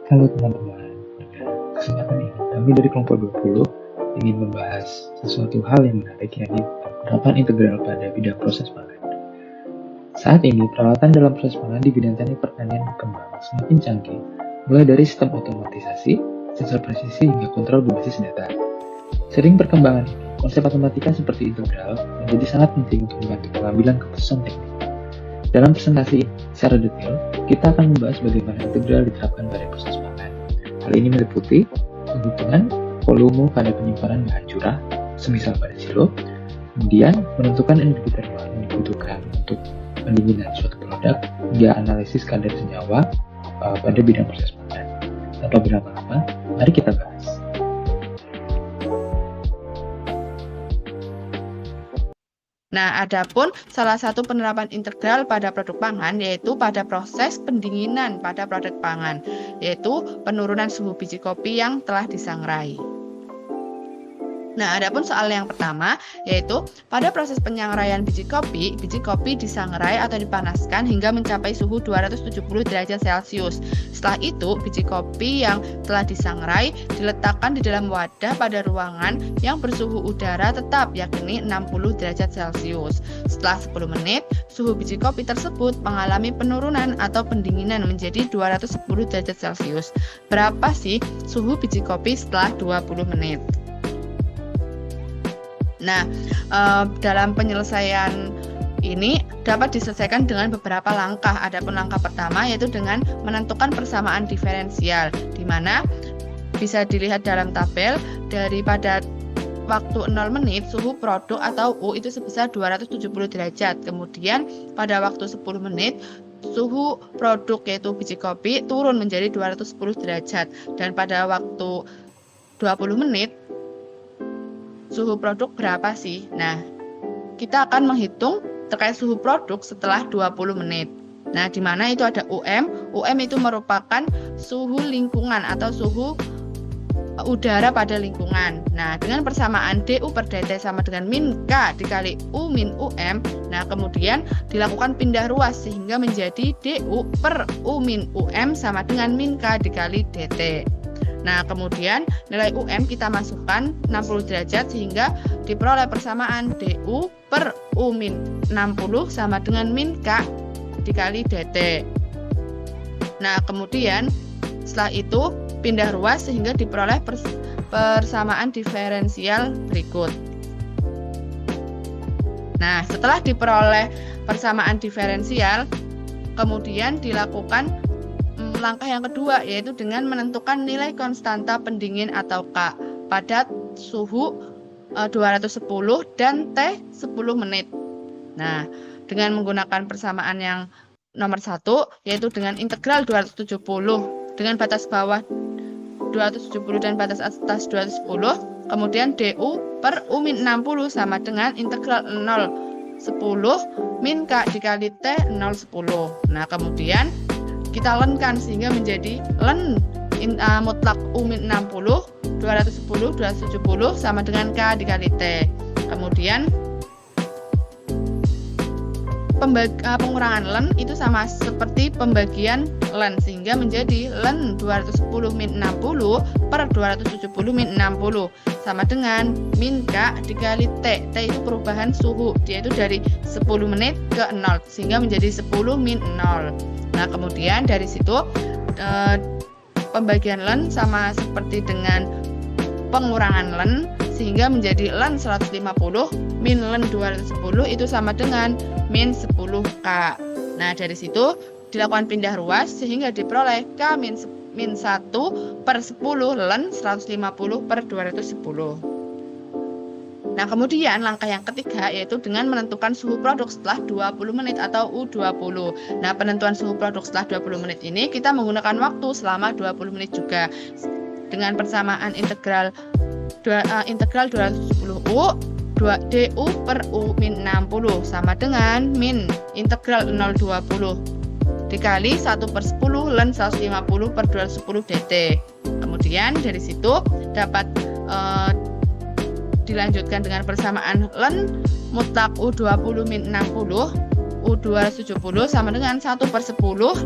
Halo teman-teman, pada kesempatan ini kami dari kelompok 20 ingin membahas sesuatu hal yang menarik, yaitu penerapan integral pada bidang proses pangan. Saat ini peralatan dalam proses pangan di bidang teknik pertanian berkembang semakin canggih, mulai dari sistem otomatisasi, sensor presisi hingga kontrol berbasis data. Sering perkembangan ini, konsep matematika seperti integral menjadi sangat penting untuk membantu pengambilan keputusan teknik. Dalam presentasi ini, secara detail, kita akan membahas bagaimana integral diterapkan pada proses pangan. Hal ini meliputi penghitungan volume pada penyimpanan bahan curah, semisal pada silo, kemudian menentukan energi terbaik yang dibutuhkan untuk pendinginan suatu produk, hingga analisis kadar senyawa pada bidang proses pangan. Tanpa berlama-lama, mari kita bahas. Nah, adapun salah satu penerapan integral pada produk pangan yaitu pada proses pendinginan pada produk pangan, yaitu penurunan suhu biji kopi yang telah disangrai. Nah, adapun soal yang pertama yaitu pada proses penyangraian biji kopi disangrai atau dipanaskan hingga mencapai suhu 270 derajat Celcius. Setelah itu, biji kopi yang telah disangrai diletakkan di dalam wadah pada ruangan yang bersuhu udara tetap, yakni 60 derajat Celcius. Setelah 10 menit, suhu biji kopi tersebut mengalami penurunan atau pendinginan menjadi 210 derajat Celcius. Berapa sih suhu biji kopi setelah 20 menit? Nah, dalam penyelesaian ini dapat diselesaikan dengan beberapa langkah. Adapun langkah pertama yaitu dengan menentukan persamaan diferensial, di mana bisa dilihat dalam tabel daripada waktu 0 menit suhu produk atau U itu sebesar 270 derajat. Kemudian pada waktu 10 menit suhu produk yaitu biji kopi turun menjadi 210 derajat, dan pada waktu 20 menit suhu produk berapa sih? Nah, kita akan menghitung terkait suhu produk setelah 20 menit. Nah, di mana itu ada UM. UM itu merupakan suhu lingkungan atau suhu udara pada lingkungan. Nah, dengan persamaan DU per dt sama dengan min K dikali U min UM, nah kemudian dilakukan pindah ruas sehingga menjadi DU per U min UM sama dengan min K dikali dt. Nah, kemudian nilai UM kita masukkan 60 derajat sehingga diperoleh persamaan DU per U min 60 sama dengan min K dikali dt. Nah, kemudian setelah itu pindah ruas sehingga diperoleh persamaan diferensial berikut. Nah, setelah diperoleh persamaan diferensial, kemudian dilakukan langkah yang kedua yaitu dengan menentukan nilai konstanta pendingin atau K pada suhu 210 dan T 10 menit. Nah, dengan menggunakan persamaan yang nomor 1 yaitu dengan integral 270 dengan batas bawah 270 dan batas atas 210, kemudian DU per U min 60 sama dengan integral 0 10 min K dikali T 0 10. Nah, kemudian kita lenkan sehingga menjadi len mutlak U min 60 210 270 sama dengan K dikali T. Kemudian pengurangan len itu sama seperti pembagian len sehingga menjadi len 210 min 60 per 270 min 60 sama dengan min K dikali T. T itu perubahan suhu, yaitu dari 10 menit ke 0 sehingga menjadi 10 min 0. Nah, kemudian dari situ pembagian len sama seperti dengan pengurangan len sehingga menjadi len 150 min len 210 itu sama dengan min 10K. Nah, dari situ dilakukan pindah ruas sehingga diperoleh K min 1 per 10 len 150 per 210. Nah, kemudian langkah yang ketiga yaitu dengan menentukan suhu produk setelah 20 menit atau U20. Nah, penentuan suhu produk setelah 20 menit ini kita menggunakan waktu selama 20 menit juga. Dengan persamaan integral 270U 2DU per U min 60 sama dengan min integral 020 dikali 1 per 10 len 150 per 210 dt. Kemudian dari situ dapat dilanjutkan dengan persamaan len mutlak U20 min 60 U270 sama dengan 1/10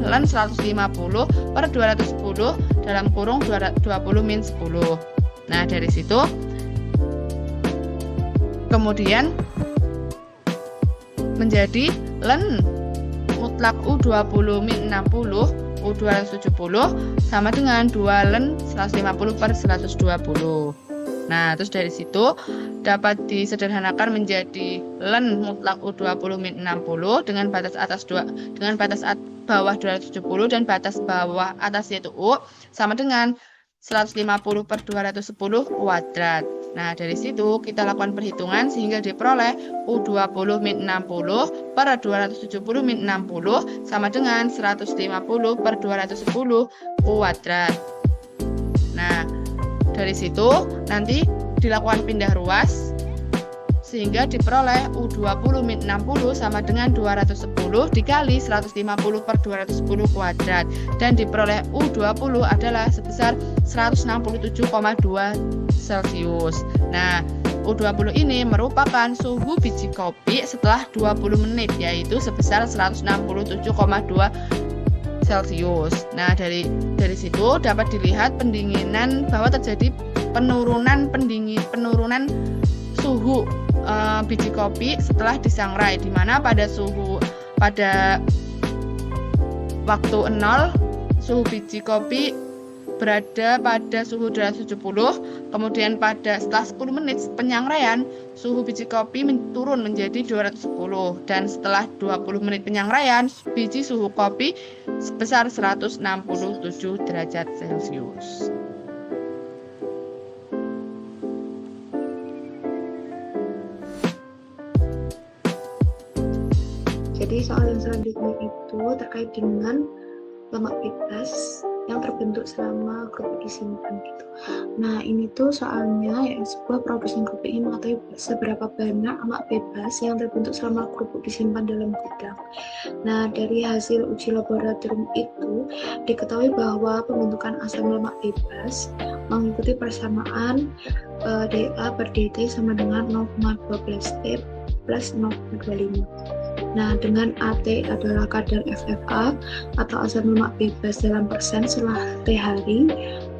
ln 150 per 210 dalam kurung 20 min 10. Nah, dari situ kemudian menjadi ln mutlak U20 min 60 U270 sama dengan 2 ln 150 per 120. Nah, terus dari situ dapat disederhanakan menjadi ln mutlak U20 min 60 dengan batas atas bawah 270 dan batas bawah atas yaitu U sama dengan 150 per 210 kuadrat. Nah, dari situ kita lakukan perhitungan sehingga diperoleh U20 min 60 per 270 min 60 sama dengan 150 per 210 kuadrat. Nah, dari situ nanti dilakukan pindah ruas sehingga diperoleh U20 min 60 sama dengan 210 dikali 150 per 210 kuadrat dan diperoleh U20 adalah sebesar 167,2 Celcius. Nah, U20 ini merupakan suhu biji kopi setelah 20 menit yaitu sebesar 167,2 Celcius. Nah, dari situ dapat dilihat pendinginan bahwa terjadi penurunan suhu biji kopi setelah disangrai, di mana pada waktu 0 suhu biji kopi berada pada suhu 270, kemudian setelah 10 menit penyangraian suhu biji kopi turun menjadi 210 dan setelah 20 menit penyangraian biji suhu kopi sebesar 167 derajat Celcius. Jadi soal yang selanjutnya itu terkait dengan lemak bebas yang terbentuk selama kerupuk disimpan gitu. Nah, ini tuh soalnya ya, sebuah produsen kerupuk ingin mengetahui seberapa banyak lemak bebas yang terbentuk selama kerupuk disimpan dalam gudang. Nah, dari hasil uji laboratorium itu diketahui bahwa pembentukan asam lemak bebas mengikuti persamaan DA per DT sama dengan 0,12 T plus 0,25. Nah, dengan AT adalah kadar FFA atau asam lemak bebas dalam persen setelah T hari,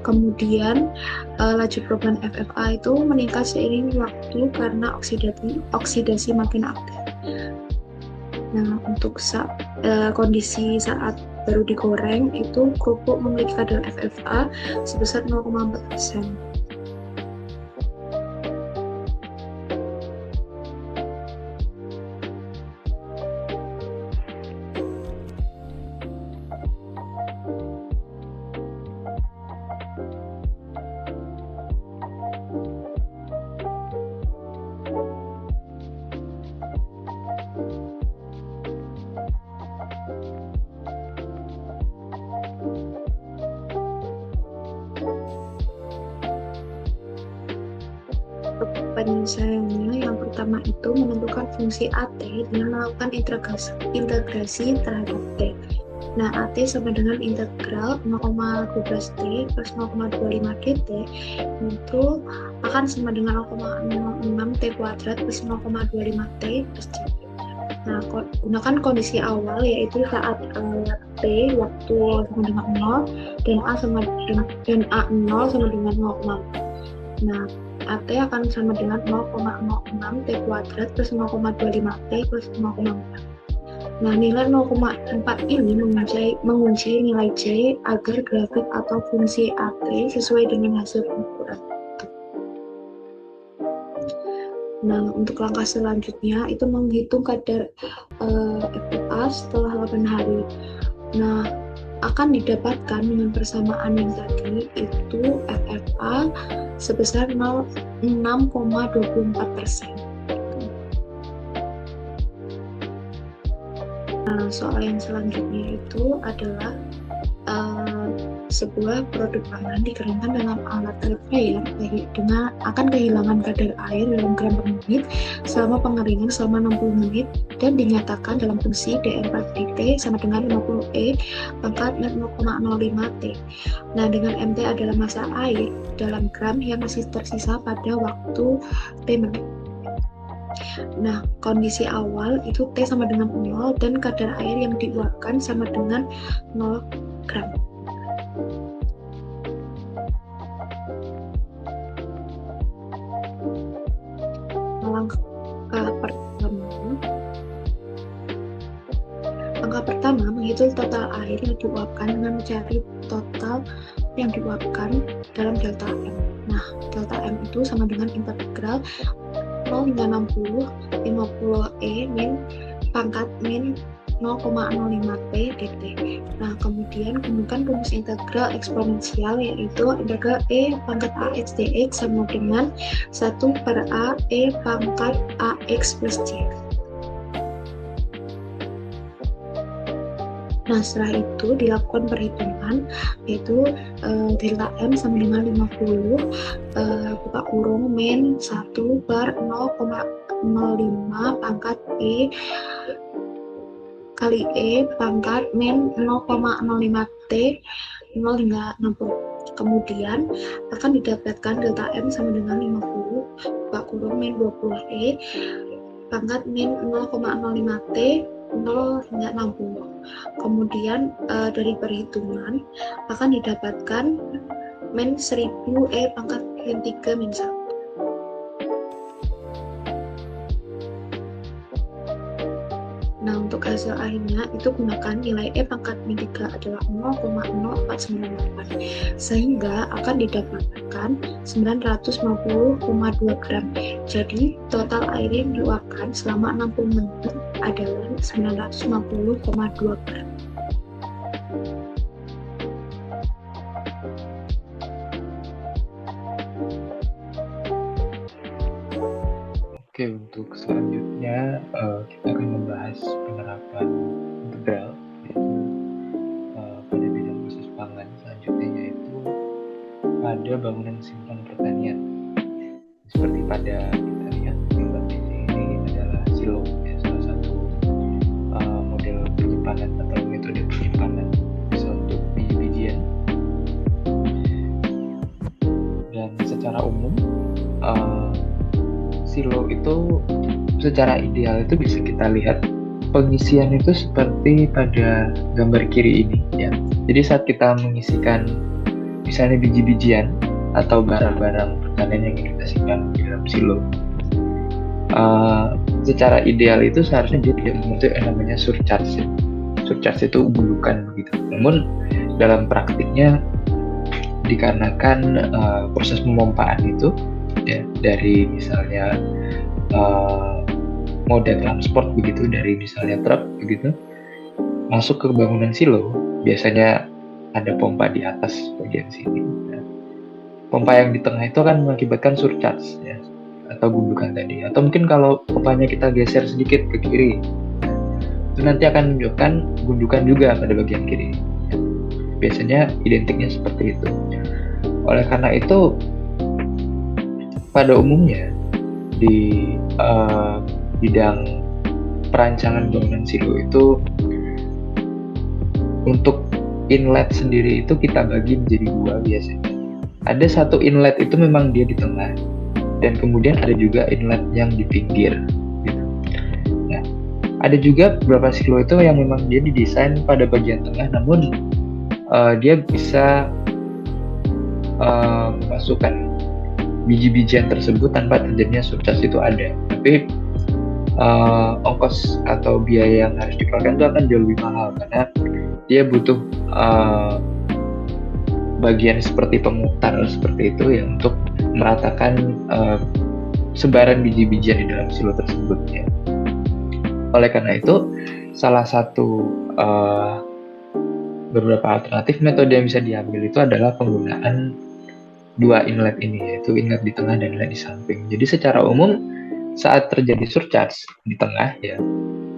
kemudian laju perubahan FFA itu meningkat seiring waktu karena oksidasi makin aktif. Nah, untuk kondisi saat baru digoreng itu kerupuk memiliki kadar FFA sebesar 0,4%. Penyelesaiannya yang pertama itu menentukan fungsi AT dengan melakukan integrasi terhadap T. Nah, AT sama dengan integral 0,12 T plus 0,25 dt itu akan sama dengan 0,06 T kuadrat plus 0,25 T plus T. Nah, gunakan kondisi awal yaitu saat T waktu sama dengan 0 dan A0 sama dengan 0,4. Nah, AT akan sama dengan 0,06 T kuadrat plus 0,25 T plus 0,4. Nah, nilai 0,4 ini mengunci nilai J agar grafik atau fungsi AT sesuai dengan hasil pengukuran. Nah, untuk langkah selanjutnya itu menghitung kadar FFA setelah 8 hari. Nah, akan didapatkan dengan persamaan yang tadi itu FFA sebesar 6,24%. Nah, soal yang selanjutnya itu adalah sebuah produk pangan dikeringkan dalam alat air dengan akan kehilangan kadar air dalam gram per menit selama pengeringan selama 60 menit dan dinyatakan dalam fungsi dr per dt sama dengan 50 E pangkat 0,05 T. Nah, dengan MT adalah massa air dalam gram yang masih tersisa pada waktu T menit. Nah, kondisi awal itu T sama dengan 0 dan kadar air yang diuapkan sama dengan 0 gram. Langkah pertama menghitung total air yang diuapkan dengan mencari total yang diuapkan dalam delta M. Nah, delta M itu sama dengan integral 0 hingga 60 50E min pangkat min 0,05 T dt. Nah, kemudian gunakan rumus integral eksponensial, yaitu integral E pangkat AX dx sama dengan 1 per A E pangkat AX plus C. Nah, setelah itu dilakukan perhitungan, yaitu delta M sama dengan 50 buka kurung min 1 per 0,05 pangkat E kali E pangkat min 0,05 T 0 hingga 60. Kemudian akan didapatkan delta M sama dengan 50 buka kurung min 20 E pangkat min 0,05 T 0 hingga 60. Kemudian dari perhitungan akan didapatkan min 1000 E pangkat min 3 min 1. Nah, untuk hasil akhirnya itu gunakan nilai E pangkat min 3 adalah 0,0498 sehingga akan didapatkan 950,2 gram. Jadi total air yang diuapkan selama 60 menit adalah 950,2 gram. Oke, untuk selanjutnya kita akan membahas penerapan integral, yaitu pada bidang proses pangan selanjutnya, yaitu pada bangunan simpan pertanian. Seperti pada kita lihat gambar di sini adalah silo, ya, salah satu model penyimpanan atau metode penyimpanan bisa untuk biji-bijian. Dan secara umum silo itu secara ideal itu bisa kita lihat pengisian itu seperti pada gambar kiri ini, ya. Jadi saat kita mengisikan misalnya biji-bijian atau barang-barang pertanian yang ingin kita simpan di dalam silo, secara ideal itu seharusnya dia tidak membentuk yang namanya surcharge. Surcharge itu gundukan begitu. Namun dalam praktiknya dikarenakan proses pemompaan itu, ya, dari misalnya moda transport begitu, dari misalnya truk begitu masuk ke bangunan silo, biasanya ada pompa di atas bagian sini. Nah, pompa yang di tengah itu akan mengakibatkan surcharge, ya, atau gundukan tadi. Atau mungkin kalau pompanya kita geser sedikit ke kiri, itu nanti akan menunjukkan gundukan juga pada bagian kiri. Biasanya identiknya seperti itu. Oleh karena itu, pada umumnya di bidang perancangan bangunan silo itu, untuk inlet sendiri itu kita bagi menjadi dua biasanya. Ada satu inlet itu memang dia di tengah, dan kemudian ada juga inlet yang di pinggir, gitu. Nah, ada juga beberapa silo itu yang memang dia didesain pada bagian tengah, namun dia bisa memasukkan biji-bijian tersebut tanpa terjadinya surcharge itu ada. Tapi ongkos atau biaya yang harus dikeluarkan itu akan jauh lebih mahal, karena dia butuh bagian seperti pemutar seperti itu, ya, untuk meratakan sebaran biji-bijian di dalam silo tersebut, ya. Oleh karena itu, salah satu beberapa alternatif metode yang bisa diambil itu adalah penggunaan dua inlet ini, yaitu inlet di tengah dan inlet di samping. Jadi secara umum saat terjadi surcharge di tengah, ya,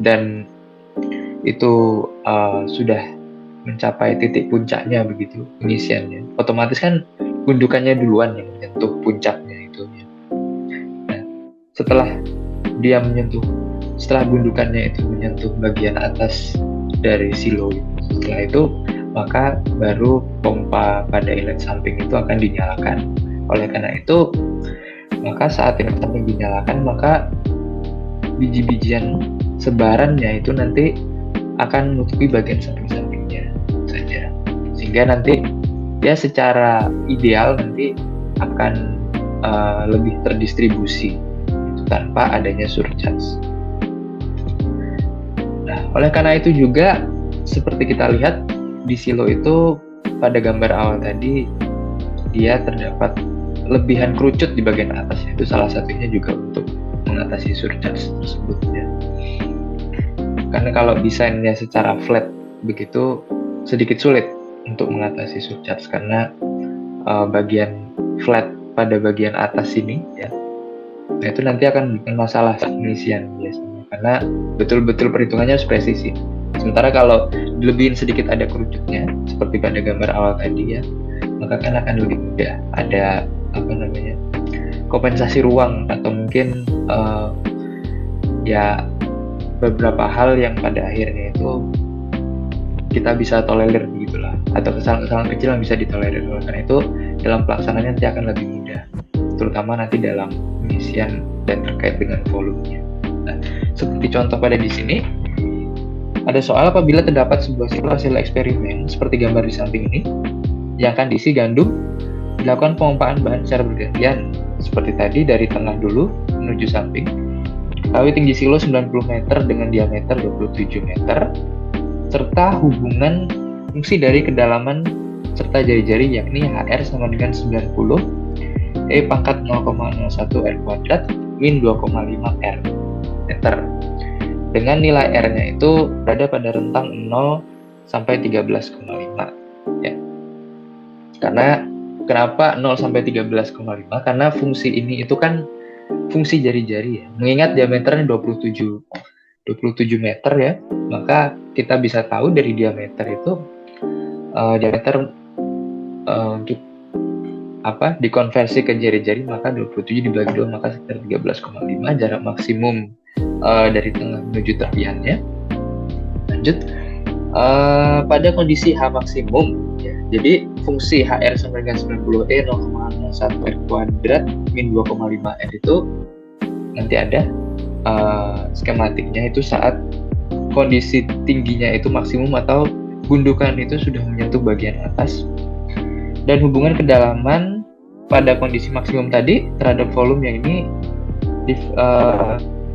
dan itu sudah mencapai titik puncaknya begitu pengisiannya, otomatis kan gundukannya duluan yang menyentuh puncaknya itu, ya. Nah, setelah gundukannya itu menyentuh bagian atas dari silo, setelah itu maka baru pompa pada inlet samping itu akan dinyalakan. Oleh karena itu, maka saat inlet samping dinyalakan, maka biji-bijian sebarannya itu nanti akan menutupi bagian samping-sampingnya saja, sehingga nanti ya secara ideal nanti akan lebih terdistribusi tanpa adanya surcharge. Nah, oleh karena itu juga seperti kita lihat di silo itu pada gambar awal tadi, dia terdapat lebihan kerucut di bagian atas, itu salah satunya juga untuk mengatasi surcharge tersebut ya. Karena kalau desainnya secara flat begitu sedikit sulit untuk mengatasi surcharge, karena bagian flat pada bagian atas ini ya, nah itu nanti akan bikin masalah saat pengisian biasanya, karena betul-betul perhitungannya harus presisi. Sementara kalau dilebihin sedikit ada kerucutnya seperti pada gambar awal tadi ya, maka kan akan lebih mudah ada kompensasi ruang, atau mungkin ya beberapa hal yang pada akhirnya itu kita bisa tolerir begitulah, atau kesalahan-kesalahan kecil yang bisa ditolerir. Karena itu dalam pelaksanaannya nanti akan lebih mudah, terutama nanti dalam pengisian dan terkait dengan volumenya. Nah, seperti contoh pada di sini ada soal apabila terdapat sebuah silo hasil eksperimen seperti gambar di samping ini yang akan diisi gandum, dilakukan pemompaan bahan secara bergantian seperti tadi dari tengah dulu menuju samping. Ketahui tinggi silo 90 meter dengan diameter 27 meter serta hubungan fungsi dari kedalaman serta jari-jari yakni HR sama dengan 90 E pangkat 0,01 R kuadrat min 2,5 R meter, dengan nilai R-nya itu berada pada rentang 0 sampai 13,5 ya. Karena kenapa 0 sampai 13,5? Karena fungsi ini itu kan fungsi jari-jari ya. Mengingat diameternya 27 meter ya, maka kita bisa tahu dari diameter itu diameter untuk dikonversi ke jari-jari, maka 27 dibagi 2 maka sekitar 13,5 jarak maksimum dari tengah menuju tepiannya. Lanjut pada kondisi H maksimum ya. Jadi fungsi HR sama dengan 90 E 0,01 R kuadrat min 2,5 R itu nanti ada skematiknya itu saat kondisi tingginya itu maksimum atau gundukan itu sudah menyentuh bagian atas, dan hubungan kedalaman pada kondisi maksimum tadi terhadap volume yang ini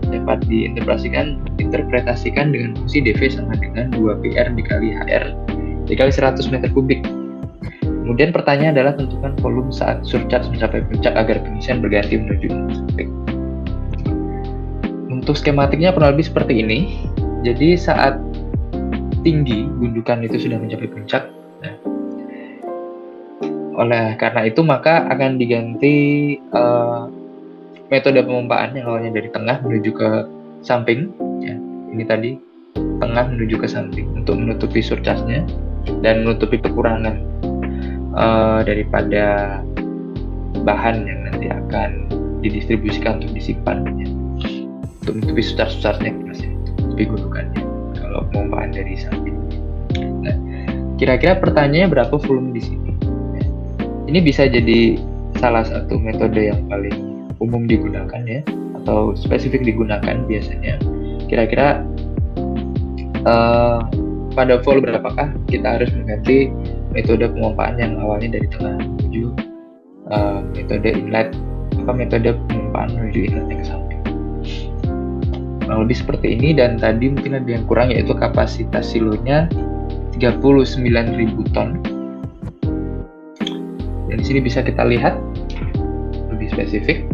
dapat diinterpretasikan dengan fungsi dV sama dengan 2PR dikali HR dikali 100 meter kubik. Kemudian pertanyaan adalah tentukan volume saat surcharge mencapai puncak agar pengisian berganti menuju samping. Untuk skematiknya kurang lebih seperti ini. Jadi saat tinggi gundukan itu sudah mencapai puncak, nah, oleh karena itu maka akan diganti metode pemompaan yang awalnya dari tengah menuju ke samping ya. Ini tadi tengah menuju ke samping untuk menutupi surcharge-nya dan menutupi kekurangan daripada bahan yang nanti akan didistribusikan untuk disimpan ya. Untuk menutupi surcharge-nya masih menutupi gundukannya kalau pemompaan dari samping. Nah, kira-kira pertanyaannya berapa volume di sini? Ini bisa jadi salah satu metode yang paling umum digunakan ya, atau spesifik digunakan biasanya. Kira-kira pada volume berapakah kita harus mengganti metode pemompaan yang awalnya dari tengah menuju metode inlet, metode pemompaan menuju inlet yang ke samping. Lebih seperti ini, dan tadi mungkin ada yang kurang yaitu kapasitas silonya 39.000 ton. Dan di sini bisa kita lihat lebih spesifik.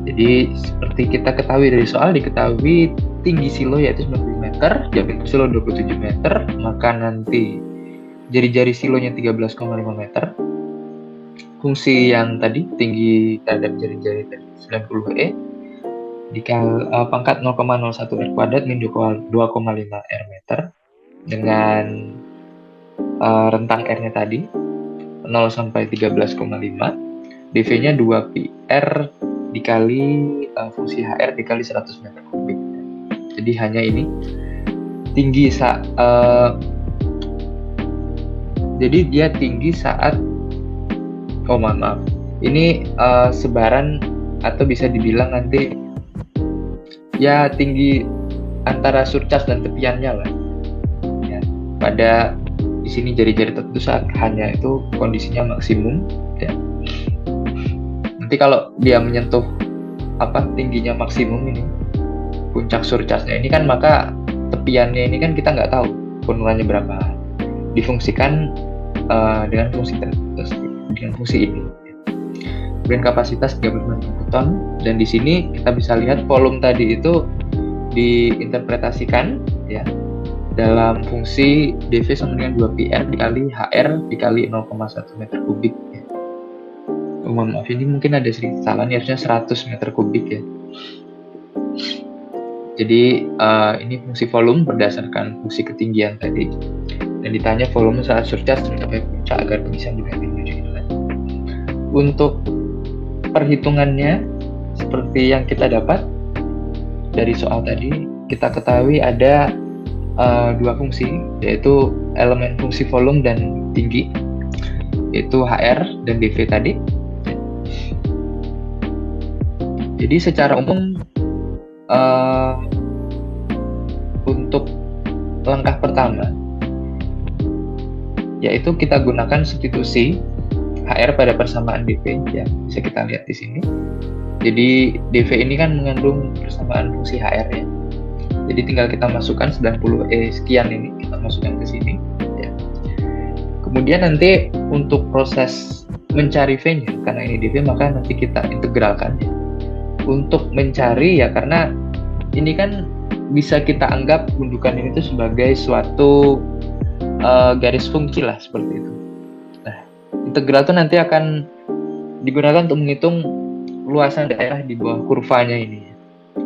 Jadi seperti kita ketahui dari soal, diketahui tinggi silo yaitu 90 meter, diameter silo 27 meter, maka nanti jari-jari silonya 13,5 meter. Fungsi yang tadi tinggi terhadap jari-jari tadi 90 E dikali pangkat 0,01 R kuadrat min 2,5 R meter, dengan rentang R-nya tadi 0 sampai 13,5, dV-nya 2 PR dikali fungsi HR dikali 100 meter kubik. Jadi hanya ini tinggi jadi dia tinggi saat ini sebaran, atau bisa dibilang nanti ya tinggi antara surcharge dan tepiannya lah. Ya, pada di sini jari-jari tertentu saat hanya itu kondisinya maksimum. Ya. Nanti kalau dia menyentuh tingginya maksimum ini, puncak surcharge-nya ini kan, maka tepiannya ini kan kita nggak tahu penurunan berapa. Difungsikan dengan fungsi ini. Kemudian kapasitas 35.000 ton, dan di sini kita bisa lihat volume tadi itu diinterpretasikan ya dalam fungsi dV sama dengan 2πr dikali HR dikali 0,1 meter kubik ya. Mohon maaf, ini mungkin ada sedikit salah, ini harusnya 100 meter kubik ya. Jadi ini fungsi volume berdasarkan fungsi ketinggian tadi, dan ditanya volume saat surcharge mencapai puncak agar bisa diganti. Untuk perhitungannya seperti yang kita dapat dari soal tadi, kita ketahui ada dua fungsi, yaitu elemen fungsi volume dan tinggi, yaitu HR dan dV tadi. Jadi secara umum untuk langkah pertama yaitu kita gunakan substitusi HR pada persamaan dV ya, bisa kita lihat di sini. Jadi dV ini kan mengandung persamaan fungsi HR ya. Jadi tinggal kita masukkan 90E sekian ini, kita masukkan ke sini ya. Kemudian nanti untuk proses mencari V-nya, karena ini dV maka nanti kita integralkan ya. Untuk mencari ya, karena ini kan bisa kita anggap gundukan ini tuh sebagai suatu garis fungsi lah, seperti itu. Nah, integral itu nanti akan digunakan untuk menghitung luasan daerah di bawah kurvanya ini,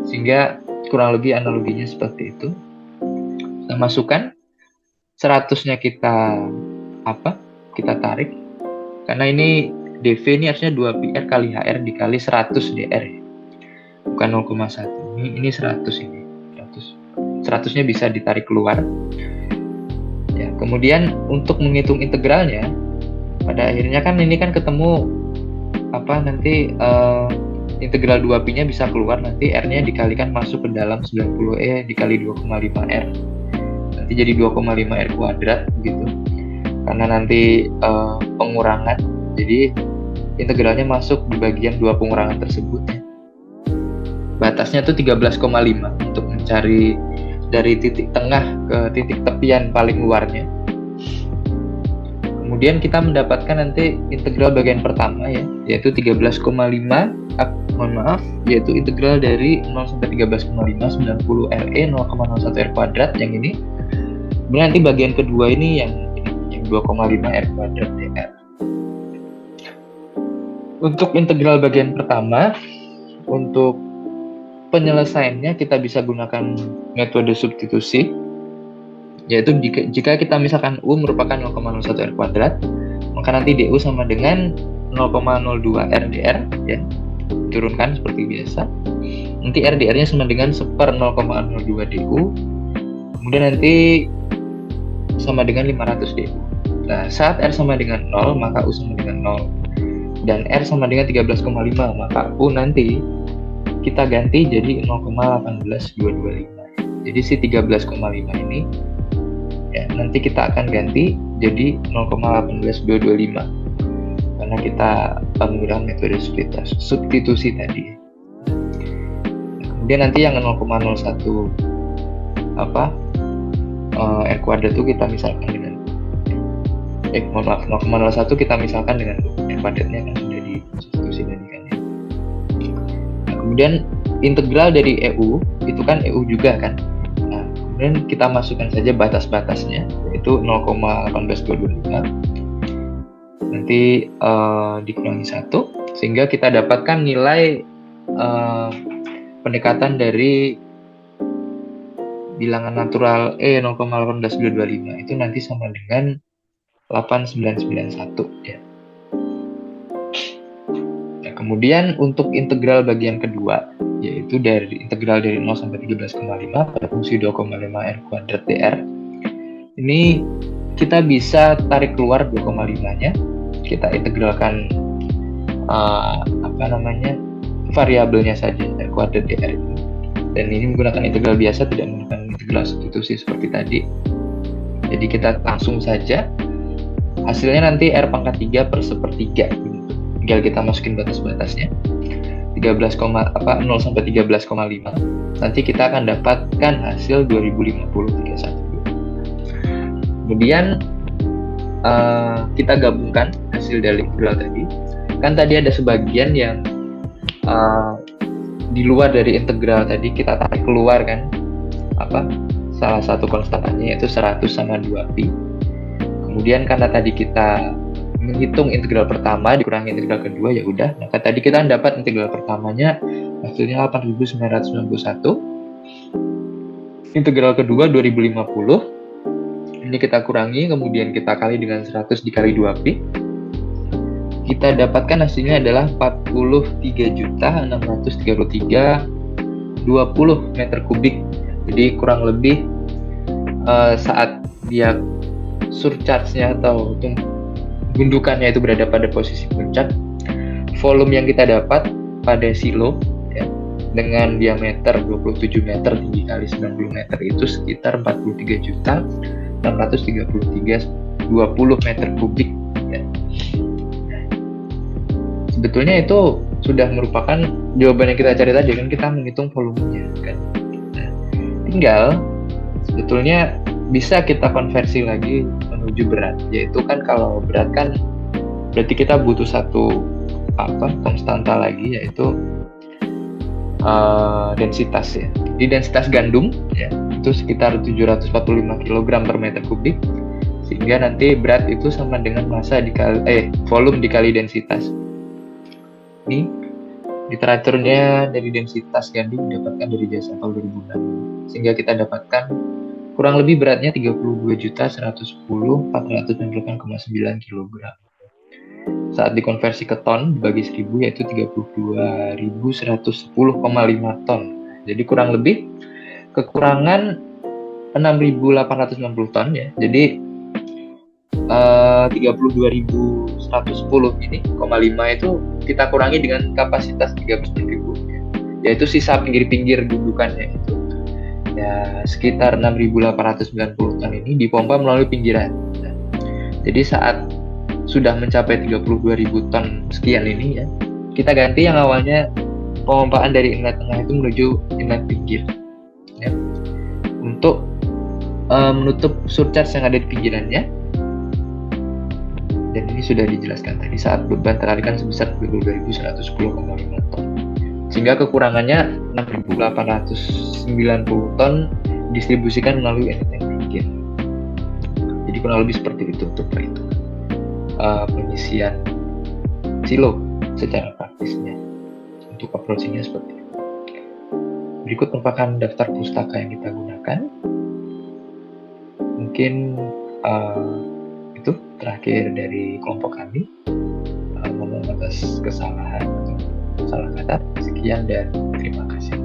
sehingga kurang lebih analoginya seperti itu. Kita masukkan 100-nya kita tarik, karena ini dV ini harusnya 2πr kali HR dikali 100 dr ya, bukan 0,1. Ini 100 ini 100-nya bisa ditarik keluar ya. Kemudian untuk menghitung integralnya, pada akhirnya kan ini kan ketemu nanti integral 2π-nya bisa keluar, nanti R-nya dikalikan masuk ke dalam 90E dikali 2,5R, nanti jadi 2,5R kuadrat gitu, karena nanti pengurangan, jadi integralnya masuk di bagian dua pengurangan tersebut ya. Batasnya tuh 13,5 untuk mencari dari titik tengah ke titik tepian paling luarnya. Kemudian kita mendapatkan nanti integral bagian pertama ya, yaitu 13,5, yaitu integral dari 0 sampai 13,5 90 RE 0,01 R kuadrat yang ini. Kemudian nanti bagian kedua ini yang 2,5 R kuadrat dr. Untuk integral bagian pertama, untuk penyelesaiannya kita bisa gunakan metode substitusi, yaitu jika kita misalkan U merupakan 0,01 R kuadrat, maka nanti DU sama dengan 0,02 R dr ya, turunkan seperti biasa. Nanti R dr-nya sama dengan 1/0,02 DU, kemudian nanti sama dengan 500 DU. Nah, saat R sama dengan 0, maka U sama dengan 0, dan R sama dengan 13,5, maka U nanti kita ganti jadi 0,18225. Jadi si 13,5 ini ya, nanti kita akan ganti jadi 0,18225 karena kita menggunakan metode substitusi tadi. Kemudian nanti yang 0,01 R kuadrat itu kita misalkan dengan 0,01 kita misalkan dengan R kuadratnya kan sudah disubstitusi tadi kan ya. Kemudian integral dari EU itu kan EU juga kan. Nah, kemudian kita masukkan saja batas-batasnya, yaitu 0,18225. Nanti dikurangi 1, sehingga kita dapatkan nilai pendekatan dari bilangan natural E 0,18225 itu nanti sama dengan 8991 ya. Kemudian untuk integral bagian kedua, yaitu dari integral dari 0 sampai 13,5 pada fungsi 2,5 R kuadrat dr. Ini kita bisa tarik keluar 2,5-nya, kita integralkan variabelnya saja R kuadrat dr ini. Dan ini menggunakan integral biasa, tidak menggunakan integral substitusi seperti tadi. Jadi kita langsung saja. Hasilnya nanti R pangkat 3 per 1/3. Tinggal kita masukin batas-batasnya. 0 sampai 13,5. Nanti kita akan dapatkan hasil 2050 312. Kemudian kita gabungkan hasil dari integral tadi. Kan tadi ada sebagian yang di luar dari integral tadi, kita tarik keluar kan salah satu konstantannya, yaitu 100 sama 2pi. Kemudian karena tadi kita menghitung integral pertama dikurangi integral kedua, ya udah, maka tadi kita dapat integral pertamanya hasilnya 8.991, integral kedua 2050, ini kita kurangi, kemudian kita kali dengan 100 dikali 2pi, kita dapatkan hasilnya adalah 43.633,20 meter kubik. Jadi kurang lebih saat dia surcharge-nya atau gundukannya itu berada pada posisi puncak, volume yang kita dapat pada silo ya, dengan diameter 27 meter tinggi kali 90 meter itu sekitar 43.633,20 meter kubik ya. Sebetulnya itu sudah merupakan jawaban yang kita cari tadi kan, kita menghitung volumenya kan. Nah, tinggal sebetulnya bisa kita konversi lagi menuju berat, yaitu kan kalau berat kan berarti kita butuh satu konstanta lagi, yaitu densitas ya. Di densitas gandum ya itu sekitar 745 kg per meter kubik, sehingga nanti berat itu sama dengan massa dikali volume dikali densitas. Ini literaturnya dari densitas gandum didapatkan dari Jas Apel 2006, sehingga kita dapatkan kurang lebih beratnya 32.110.498,9 kg. Saat dikonversi ke ton dibagi 1000 yaitu 32.110,5 ton. Jadi kurang lebih kekurangan 6.860 ton ya. Jadi 32.110 ini, 5 itu kita kurangi dengan kapasitas 39.000 yaitu sisa pinggir-pinggir gundukannya itu. Ya, sekitar 6.890 ton ini dipompa melalui pinggiran. Nah, jadi saat sudah mencapai 32.000 ton sekian ini ya, kita ganti yang awalnya pemompaan dari inlet tengah itu menuju inlet pinggir ya, untuk menutup surcharge yang ada di pinggirannya. Dan ini sudah dijelaskan tadi saat beban teralihkan sebesar 32.110,5 ton. Sehingga kekurangannya 6.890 ton distribusikan melalui inlet yang pinggir. Jadi kurang lebih seperti itu untuk perhitungan pengisian silo secara praktisnya. Untuk approach-nya seperti itu. Berikut merupakan daftar pustaka yang kita gunakan. Mungkin itu terakhir dari kelompok kami. Mohon atas kesalahan atau salah kata. Sekian dan terima kasih.